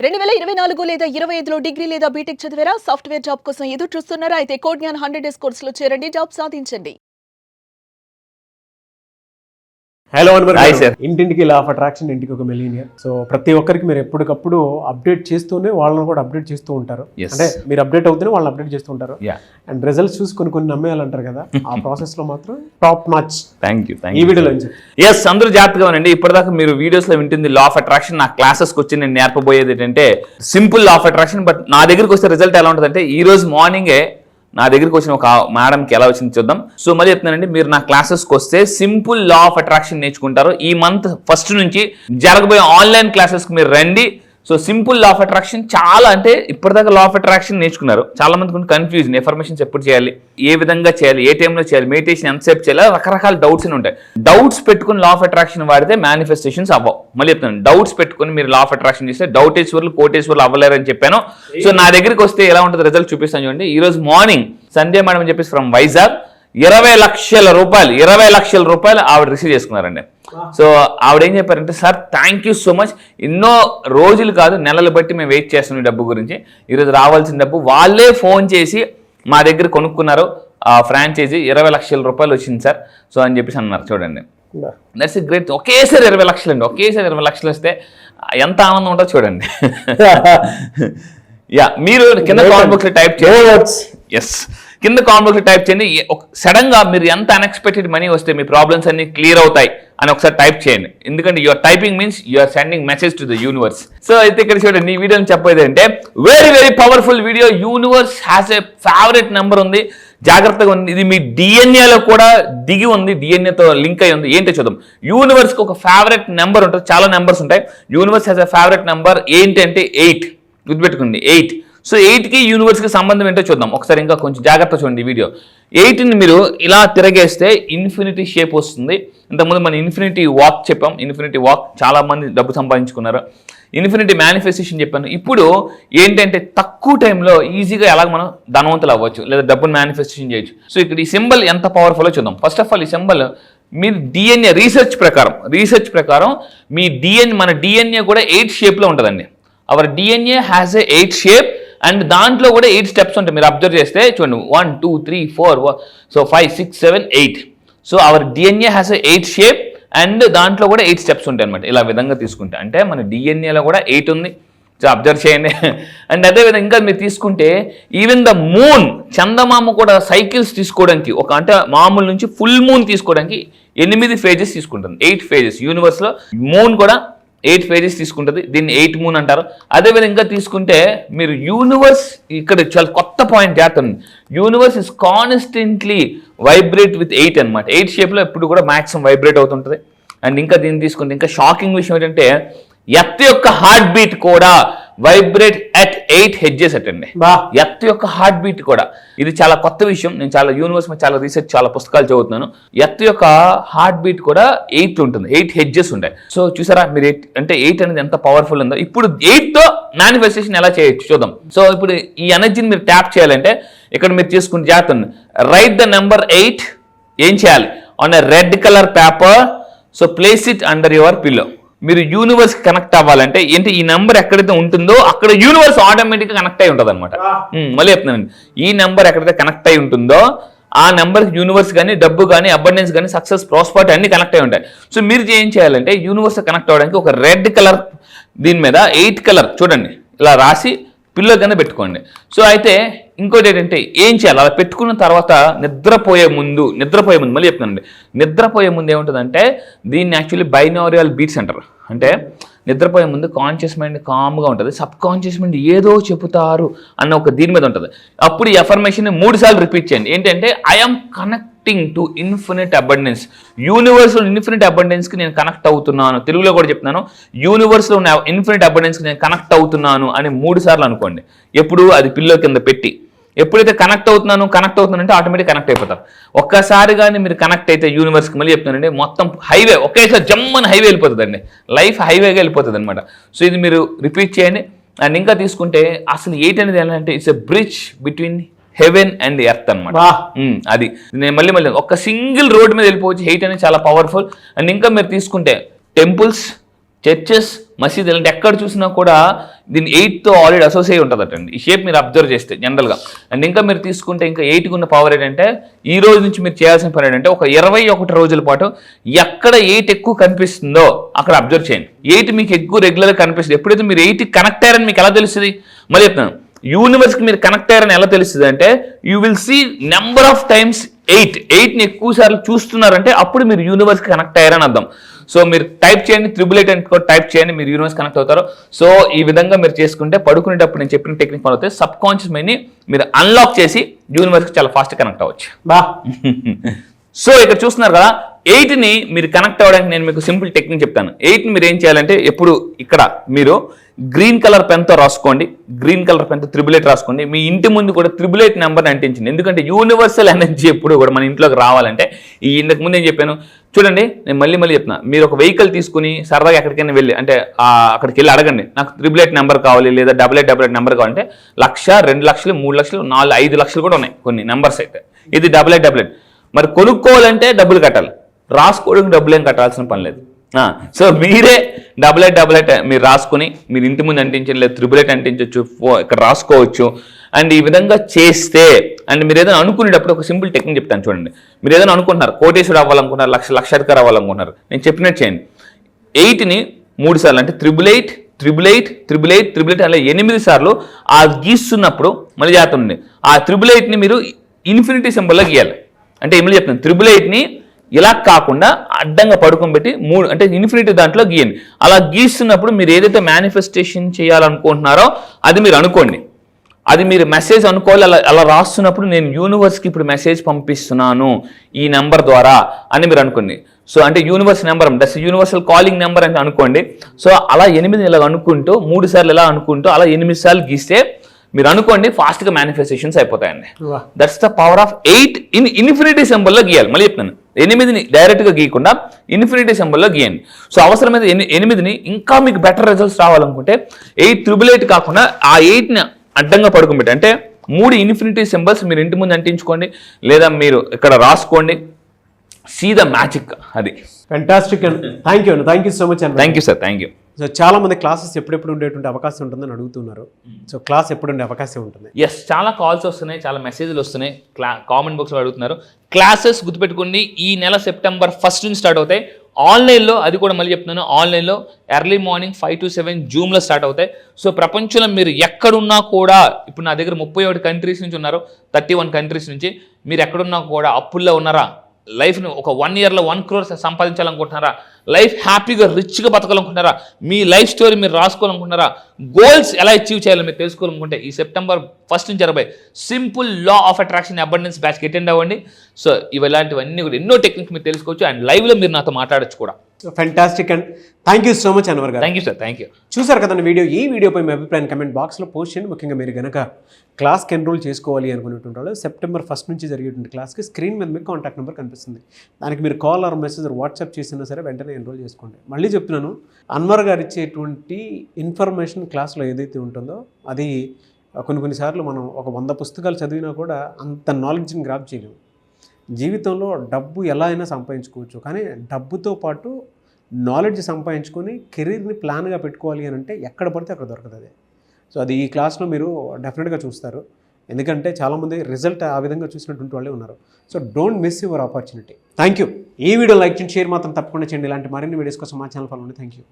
2024 లేదా 25లో డిగ్రీ లేదా బీటెక్ చదివారా? సాఫ్ట్వేర్ జాబ్ కోసం ఎదురు చూస్తున్నారా? అయితే కోడ్ జ్ఞాన్ 100 డేస్ కోర్సులో చేరండి, జాబ్ సాధించండి. హలో ఇంటింటికి లా ఆఫ్ అట్రాక్షన్, ఇంటికి ఒక మిలియనియర్. సో ప్రతి ఒక్కరికి మీరు ఎప్పటికప్పుడు అప్డేట్ చేస్తూనే వాళ్ళని కూడా అప్డేట్ చేస్తూ ఉంటారు. అంటే మీరు అప్డేట్ అవుతూనే వాళ్ళని అప్డేట్ చేస్తూ ఉంటారు. అండ్ రిజల్ట్స్ చూసి కొన్ని నమ్మేయాలంటారు కదా, ఆ ప్రాసెస్ లో మాత్రం టాప్ నాచ్. థ్యాంక్ యూ ఈ వీడియోలో ఎస్ అందరూ జాగ్రత్తగా ఉండండి. ఇప్పటిదాకా మీరు వీడియోస్ లో వింటుంది లా ఆఫ్ అట్రాక్షన్. నా క్లాసెస్కి వచ్చి నేను నేర్పబోయేది ఏంటంటే simple law of attraction. But నా దగ్గరికి వస్తే రిజల్ట్ ఎలా ఉంటుందంటే, ఈ రోజు మార్నింగే నా దగ్గరికి వచ్చిన ఒక మేడంకి ఎలా వచ్చింది చూద్దాం. సో మళ్ళీ చెప్తున్నానండి, మీరు నా క్లాసెస్కి వస్తే సింపుల్ లా ఆఫ్ అట్రాక్షన్ నేర్చుకుంటారు. ఈ మంత్ ఫస్ట్ నుంచి జరగబోయే ఆన్లైన్ క్లాసెస్కి మీరు రండి. So simple law of attraction చాలా, అంటే ఇప్పటిదాకా లా ఆఫ్ అట్రాక్షన్ నేర్చుకున్నారు, చాలా మందికి కన్ఫ్యూజన్, ఎఫర్మేషన్స్ ఎప్పుడు చేయాలి, ఏ విధంగా చేయాలి, ఏ టైంలో చేయాలి, మెడిటేషన్ ఎంతసేపు చేయాలి, రకరకాల డౌట్స్ ఉంటాయి. డౌట్స్ పెట్టుకుని లా ఆఫ్ అట్రాక్షన్ వాడితే మేనిఫెస్టేషన్స్ అవ్వవు. మళ్ళీ చెప్తాను, డౌట్స్ పెట్టుకుని మీరు లా ఆఫ్ అట్రాక్షన్ చేస్తే డౌటేశ్వర్లు కోటేశ్వర్లు అవ్వలేరు అని చెప్పాను. సో నా దగ్గరికి వస్తే ఎలా ఉంటుంది రిజల్ట్ చూపిస్తాను చూడండి. ఈ రోజు మార్నింగ్ సంధ్య మేడం అని చెప్పేసి ఫ్రమ్ వైజాగ్ 20 లక్షల రూపాయలు ఆవిడ రిసీవ్ చేసుకున్నారండి. సో ఆవిడ ఏం చెప్పారంటే, sir thank you so much, ఎన్నో రోజులు కాదు నెలలు బట్టి మేము వెయిట్ చేస్తున్నాం ఈ డబ్బు గురించి, ఈరోజు రావాల్సిన డబ్బు వాళ్ళే ఫోన్ చేసి మా దగ్గర కొనుక్కున్నారు, ఆ ఫ్రాంచైజీ 20 లక్షల రూపాయలు వచ్చింది సార్. సో అని చెప్పేసి అన్నారు. చూడండి, దట్స్ గ్రేట్. ఒకేసారి 20 లక్షలు అండి, ఒకేసారి 20 లక్షలు వస్తే ఎంత ఆనందం ఉంటుందో చూడండి. యా, మీరు కింద కామెంట్ బాక్స్ లో టైప్ చేయండి. ఎస్, కింద కామెంట్ బాక్స్ లో టైప్ చేయండి. సడన్ గా మీరు ఎంత అన్ఎక్స్పెక్టెడ్ మనీ వస్తే మీ ప్రాబ్లమ్స్ అన్ని క్లియర్ అవుతాయి అని ఒకసారి టైప్ చేయండి. ఎందుకంటే your typing means you're sending message to the universe. So అయితే ఇక్కడ చూడండి, ఈ వీడియోని చెప్పేది అంటే very powerful video. Universe has a favourite number ఉంది, జాగ్రత్తగా ఉంది. ఇది మీ డిఎన్ఏలో కూడా దిగి ఉంది, డిఎన్ఏతో లింక్ అయి ఉంది. ఏంటో చూద్దాం. యూనివర్స్కి ఒక ఫేవరెట్ నెంబర్ ఉంటుంది, చాలా నెంబర్స్ ఉంటాయి. Universe has a favourite number ఏంటంటే 8. గుర్తుపెట్టుకుంది, 8. సో 8కి యూనివర్స్కి సంబంధం ఏంటో చూద్దాం ఒకసారి. ఇంకా కొంచెం జాగ్రత్త చూడండి ఈ వీడియో. 8ని మీరు ఇలా తిరగేస్తే ఇన్ఫినిటీ షేప్ వస్తుంది. ఇంతకుముందు మనం ఇన్ఫినిటీ వాక్ చెప్పాం. ఇన్ఫినిటీ వాక్ చాలా మంది డబ్బు సంపాదించుకున్నారు. ఇన్ఫినిటీ మేనిఫెస్టేషన్ చెప్పాను. ఇప్పుడు ఏంటంటే తక్కువ టైంలో ఈజీగా ఎలాగ మనం ధనవంతులు అవ్వచ్చు లేదా డబ్బును మేనిఫెస్టేషన్ చేయొచ్చు. సో ఇక్కడ ఈ సింబల్ ఎంత పవర్ఫుల్లో చూద్దాం. ఫస్ట్ ఆఫ్ ఆల్ ఈ సింబల్ మీరు డిఎన్ఏ రీసెర్చ్ ప్రకారం మీ మన డిఎన్ఏ కూడా 8 షేప్లో ఉంటుందండి. Our DNA has a 8 shape and దాంట్లో కూడా 8 స్టెప్స్ ఉంటాయి. మీరు అబ్జర్వ్ చేస్తే చూడండి, 1 2 3 4 so 5 6 7 8. So our DNA has a 8 shape and దాంట్లో కూడా 8 స్టెప్స్ ఉంటాయి అనమాట. ఇలా విధంగా తీసుకుంటే అంటే మన డిఎన్ఏలో కూడా 8 ఉంది. సో అబ్జర్వ్ చేయండి. అండ్ అదేవిధంగా ఇంకా మీరు తీసుకుంటే ఈవెన్ ద మూన్, చందమామ కూడా సైకిల్స్ తీసుకోవడానికి అంటే మామూలు నుంచి ఫుల్ మూన్ తీసుకోవడానికి 8 ఫేజెస్ తీసుకుంటుంది. 8 ఫేజెస్ యూనివర్స్లో మూన్ కూడా 8 ఫేజెస్ తీసుకుంటుంది. దీన్ని 8 మూన్ అంటారు. అదేవిధంగా తీసుకుంటే మీరు యూనివర్స్, ఇక్కడ చాలా కొత్త పాయింట్ చేస్తుంది. Universe is constantly vibrate with 8 అనమాట. 8 షేప్లో ఎప్పుడు కూడా మ్యాక్సిమం వైబ్రేట్ అవుతుంటుంది. అండ్ ఇంకా దీన్ని తీసుకుంటే ఇంకా షాకింగ్ విషయం ఏంటంటే ఎర్త్ యొక్క హార్ట్ బీట్ కూడా వైబ్రేట్ అట్ 8 హెడ్జెస్ అటండి. ఎర్త్ యొక్క హార్ట్ బీట్ కూడా, ఇది చాలా కొత్త విషయం. నేను చాలా యూనివర్స్ మీద చాలా రీసెర్చ్, చాలా పుస్తకాలు చదువుతున్నాను. ఎర్త్ యొక్క హార్ట్ బీట్ కూడా 8 ఉంటుంది, 8 హెడ్జెస్ ఉంటాయి. సో చూసారా మీరు 8 అంటే 8 అనేది ఎంత పవర్ఫుల్ ఉందో. ఇప్పుడు 8తో మేనిఫెస్టేషన్ ఎలా చేయొచ్చు చూద్దాం. సో ఇప్పుడు ఈ ఎనర్జీని మీరు ట్యాప్ చేయాలంటే ఇక్కడ మీరు తీసుకుని జాగ్రత్త, రైట్ ద నెంబర్ 8. ఏం చేయాలి? On a red colour paper. So place it under your pillow. మీరు యూనివర్స్ కనెక్ట్ అవ్వాలంటే ఏంటి, ఈ నెంబర్ ఎక్కడైతే ఉంటుందో అక్కడ యూనివర్స్ ఆటోమేటిక్గా కనెక్ట్ అయి ఉంటుంది అనమాట. మళ్ళీ చెప్తున్నానండి, ఈ నెంబర్ ఎక్కడైతే కనెక్ట్ అయి ఉంటుందో ఆ నెంబర్కి యూనివర్స్ కానీ, డబ్బు కానీ, అబండెన్స్ కానీ, సక్సెస్, ప్రాస్పరిటీ అన్ని కనెక్ట్ అయి ఉంటాయి. సో మీరు ఏం చేయాలంటే యూనివర్స్ కనెక్ట్ అవ్వడానికి ఒక రెడ్ కలర్ దీని మీద 8 కలర్ చూడండి ఇలా రాసి పిల్లో కింద పెట్టుకోండి. సో అయితే ఇంకోటి ఏంటంటే ఏం చేయాలి, అలా పెట్టుకున్న తర్వాత నిద్రపోయే ముందు మళ్ళీ చెప్తానండి, నిద్రపోయే ముందు ఏముంటుందంటే దీన్ని యాక్చువల్లీ బైనారియల్ బీట్స్ అంటారు. అంటే నిద్రపోయే ముందు కాన్షియస్ మైండ్ కామ్గా ఉంటుంది, సబ్ కాన్షియస్ మైండ్ ఏదో చెబుతారు అన్న ఒక దీని మీద ఉంటుంది. అప్పుడు ఈ అఫర్మేషన్ 3 సార్లు రిపీట్ చేయండి. ఏంటంటే I'm connecting to infinite abundance. యూనివర్స్లో ఇన్ఫినిట్ అబండెన్స్కి నేను కనెక్ట్ అవుతున్నాను. తెలుగులో కూడా చెప్తున్నాను, యూనివర్స్లో ఉన్న ఇన్ఫినిట్ అబండెన్స్కి నేను కనెక్ట్ అవుతున్నాను అని 3 సార్లు అనుకోండి. ఎప్పుడు అది పిల్లో కింద పెట్టి. ఎప్పుడైతే కనెక్ట్ అవుతున్నాను అంటే ఆటోమేటిక్ కనెక్ట్ అయిపోతారు. ఒక్కసారి కానీ మీరు కనెక్ట్ అయితే యూనివర్స్కి, మళ్ళీ చెప్తున్నానండి, మొత్తం హైవే ఒకేసారి జమ్మని హైవే వెళ్ళిపోతుందండి. లైఫ్ హైవేగా వెళ్ళిపోతుంది అనమాట. సో ఇది మీరు రిపీట్ చేయండి. అండ్ ఇంకా తీసుకుంటే అసలు 8 అనేది ఏంటంటే it's a bridge between heaven and earth అనమాట. అది నేను మళ్ళీ ఒక సింగిల్ రోడ్ మీద వెళ్ళిపోవచ్చు. 8 అనేది చాలా పవర్ఫుల్. అండ్ ఇంకా మీరు తీసుకుంటే టెంపుల్స్, చర్చెస్, మసీదులు అంటే ఎక్కడ చూసినా కూడా దీని 8తో ఆల్రెడీ అసోసియేట్ ఉంటుందటండి. ఈ షేప్ మీరు అబ్జర్వ్ చేస్తే జనరల్గా. అండ్ ఇంకా మీరు తీసుకుంటే ఇంకా 8కి ఉన్న పవర్ ఏంటంటే ఈ రోజు నుంచి మీరు చేయాల్సిన పని ఏంటంటే ఒక 21 రోజుల పాటు ఎక్కడ 8 ఎక్కువ కనిపిస్తుందో అక్కడ అబ్జర్వ్ చేయండి. 8 మీకు ఎక్కువ రెగ్యులర్గా కనిపిస్తుంది. ఎప్పుడైతే మీరు 8కి కనెక్ట్ అయ్యారని మీకు ఎలా తెలుస్తుంది? మళ్ళీ చెప్తాను, యూనివర్స్కి మీరు కనెక్ట్ అయ్యారని ఎలా తెలుస్తుంది అంటే you will see number of times 8ని ఎక్కువ సార్లు చూస్తున్నారంటే అప్పుడు మీరు యూనివర్స్కి కనెక్ట్ అయ్యారని అర్థం. సో మీరు టైప్ చేయండి, 888 అని టైప్ చేయండి, మీరు యూనివర్స్ కనెక్ట్ అవుతారు. సో ఈ విధంగా మీరు చేసుకుంటే పడుకునేటప్పుడు నేను చెప్పిన టెక్నిక్ ఫాలో అవుతే సబ్ కాన్షియస్ మైండ్ని మీరు అన్లాక్ చేసి యూనివర్స్కి చాలా ఫాస్ట్ కనెక్ట్ అవ్వచ్చు. బా సో ఇక్కడ చూస్తున్నారు కదా, 8ని మీరు కనెక్ట్ అవ్వడానికి నేను మీకు సింపుల్ టెక్నిక్ చెప్తాను. 8ని మీరు ఏం చేయాలంటే ఎప్పుడు ఇక్కడ మీరు గ్రీన్ కలర్ పెన్తో రాసుకోండి, గ్రీన్ కలర్ పెన్తో 888 రాసుకోండి. మీ ఇంటి ముందు కూడా 888 నెంబర్ని అంటించండి. ఎందుకంటే యూనివర్సల్ ఎనర్జీ ఎప్పుడు కూడా మన ఇంట్లోకి రావాలంటే ఈ ఇంతకు ముందు ఏం చెప్పాను చూడండి, నేను మళ్ళీ చెప్తున్నా. మీరు ఒక వెహికల్ తీసుకుని సరదాగా ఎక్కడికైనా వెళ్ళి అంటే అక్కడికి వెళ్ళి అడగండి, నాకు 888 నెంబర్ కావాలి లేదా 8888 నెంబర్ కావాలంటే 1,00,000, 2,00,000, 3,00,000, 4, 5 లక్షలు కూడా ఉన్నాయి కొన్ని నెంబర్స్ అయితే. ఇది 8888. మరి కొనుక్కోవాలంటే డబ్బులు కట్టాలి, రాసుకోవడానికి డబ్బులు ఏం కట్టాల్సిన పని లేదు. సో మీరే 8888 మీరు రాసుకుని మీరు ఇంటి ముందు అంటించండి, లేదా 888 అంటించవచ్చు, ఇక్కడ రాసుకోవచ్చు. అండ్ ఈ విధంగా చేస్తే అండ్ మీరు ఏదైనా అనుకునేటప్పుడు ఒక సింపుల్ టెక్నిక్ చెప్తాను చూడండి. మీరు ఏదైనా అనుకుంటున్నారు, కోటేశ్వరుడు అవ్వాలనుకుంటున్నారు, లక్షాధికారి అవ్వాలనుకుంటున్నారు, నేను చెప్పినట్టు చేయండి. 8ని 3 సార్లు అంటే 888 అలా 8 సార్లు ఆ గీస్తున్నప్పుడు మళ్ళీ జాగ్రత్త, ఆ 888ని మీరు ఇన్ఫినిటీ సింబల్లో గీయాలి. అంటే ఏమని చెప్తాను, 888ని ఇలా కాకుండా అడ్డంగా పడుకోబెట్టి 3 అంటే ఇన్ఫినిటీ దాంట్లో గీయండి. అలా గీస్తున్నప్పుడు మీరు ఏదైతే మేనిఫెస్టేషన్ చేయాలనుకుంటున్నారో అది మీరు అనుకోండి. అది మీరు మెసేజ్ అనుకోవాలి. అలా రాస్తున్నప్పుడు నేను యూనివర్స్కి ఇప్పుడు మెసేజ్ పంపిస్తున్నాను ఈ నెంబర్ ద్వారా అని మీరు అనుకోండి. సో అంటే universe number, that's universal calling number అని అనుకోండి. సో అలా 8 ఇలా అనుకుంటూ 3 సార్లు ఇలా అనుకుంటూ అలా 8 సార్లు గీస్తే మీరు అనుకోండి ఫాస్ట్గా మేనిఫెస్టేషన్స్ అయిపోతాయండి. That's the power of 8 infinity సింబల్లో గీయాలి. మళ్ళీ చెప్తాను, 8ని డైరెక్ట్గా గీయకుండా ఇన్ఫినిటీ సింబల్లో గీయండి. సో అవసరమైతే 8ని ఇంకా మీకు బెటర్ రిజల్ట్స్ రావాలనుకుంటే 888 కాకుండా ఆ 8ని అడ్డంగా పడుకోబెట్టి అంటే 3 ఇన్ఫినిటీ సింబల్స్ మీరు ఇంటి ముందు అంటించుకోండి, లేదా మీరు ఇక్కడ రాసుకోండి. See the magic. అది fantastic and thank you so much అండి. Thank you sir, thank you. So చాలా మంది క్లాసెస్ ఎప్పుడెప్పుడు ఉండేటువంటి అవకాశం ఉంటుందని అడుగుతున్నారు. సో క్లాస్ ఎప్పుడు ఉండే అవకాశం ఉంటుంది? ఎస్, చాలా కాల్స్ వస్తున్నాయి, చాలా మెసేజ్లు వస్తున్నాయి, కామెంట్ బాక్స్లో అడుగుతున్నారు. క్లాసెస్ గుర్తుపెట్టుకోండి, ఈ నెల సెప్టెంబర్ 1 నుంచి స్టార్ట్ అవుతాయి. ఆన్లైన్లో, అది కూడా మళ్ళీ చెప్తున్నాను, ఆన్లైన్లో ఎర్లీ మార్నింగ్ 5 to 7 జూమ్లో స్టార్ట్ అవుతాయి. సో ప్రపంచంలో మీరు ఎక్కడున్నా కూడా, ఇప్పుడు నా దగ్గర 31 కంట్రీస్ నుంచి ఉన్నారు, 31 కంట్రీస్ నుంచి. మీరు ఎక్కడున్నా కూడా అప్పుల్లో ఉన్నారా, లైఫ్ని ఒక 1 yearలో 1 crore సంపాదించాలనుకుంటున్నారా, లైఫ్ హ్యాపీగా రిచ్గా బతకాలనుకుంటున్నారా, మీ లైఫ్ స్టోరీ మీరు రాసుకోవాలనుకుంటున్నారా, గోల్స్ ఎలా అచీవ్ చేయాలో మీరు తెలుసుకోవాలనుకుంటే ఈ సెప్టెంబర్ 1 నుంచి 20 simple law of attraction abundance బ్యాచ్కి అటెండ్ అవ్వండి. సో ఇలాంటివన్నీ కూడా ఎన్నో టెక్నిక్స్ మీరు తెలుసుకోవచ్చు. అండ్ లైవ్లో మీరు నాతో మాట్లాడచ్చు కూడా. Fantastic and thank you so much Anwar గారు. Thank you sir, thank you. చూసారు కదండి వీడియో. ఈ వీడియోపై మీ అభిప్రాయాన్ని కమెంట్ బాక్స్లో పోస్ట్ చేయండి. ముఖ్యంగా మీరు కనుక క్లాస్కి ఎన్రోల్ చేసుకోవాలి అనుకునేటువంటి వాళ్ళు సెప్టెంబర్ 1 నుంచి జరిగేటువంటి క్లాస్కి స్క్రీన్ మీద మీకు కాంటాక్ట్ నెంబర్ కనిపిస్తుంది. దానికి మీరు కాల్ ఆర్ మెసేజ్ వాట్సాప్ చేసినా సరే వెంటనే ఎన్రోల్ చేసుకోండి. మళ్ళీ చెప్తున్నాను, అన్వర్ గారు ఇచ్చేటువంటి ఇన్ఫర్మేషన్ క్లాస్లో ఏదైతే ఉంటుందో అది కొన్నిసార్లు మనం ఒక 100 పుస్తకాలు చదివినా కూడా అంత నాలెడ్జ్ని గ్రాప్ చేయలేము. జీవితంలో డబ్బు ఎలా అయినా సంపాదించుకోవచ్చు, కానీ డబ్బుతో పాటు నాలెడ్జ్ సంపాదించుకొని కెరీర్ని ప్లాన్గా పెట్టుకోవాలి అని అంటే ఎక్కడ పడితే అక్కడ దొరకదు అది. సో అది ఈ క్లాస్లో మీరు డెఫినెట్గా చూస్తారు. ఎందుకంటే చాలామంది రిజల్ట్ ఆ విధంగా చూసినటువంటి వాళ్ళే ఉన్నారు. So don't miss your opportunity. Thank you. ఈ వీడియో లైక్ చేయండి, షేర్ మాత్రం తప్పకుండా చేయండి. ఇలాంటి మరిన్ని వీడియోస్ కోసం మా ఛానల్ ఫాలో అవ్వండి. Thank you.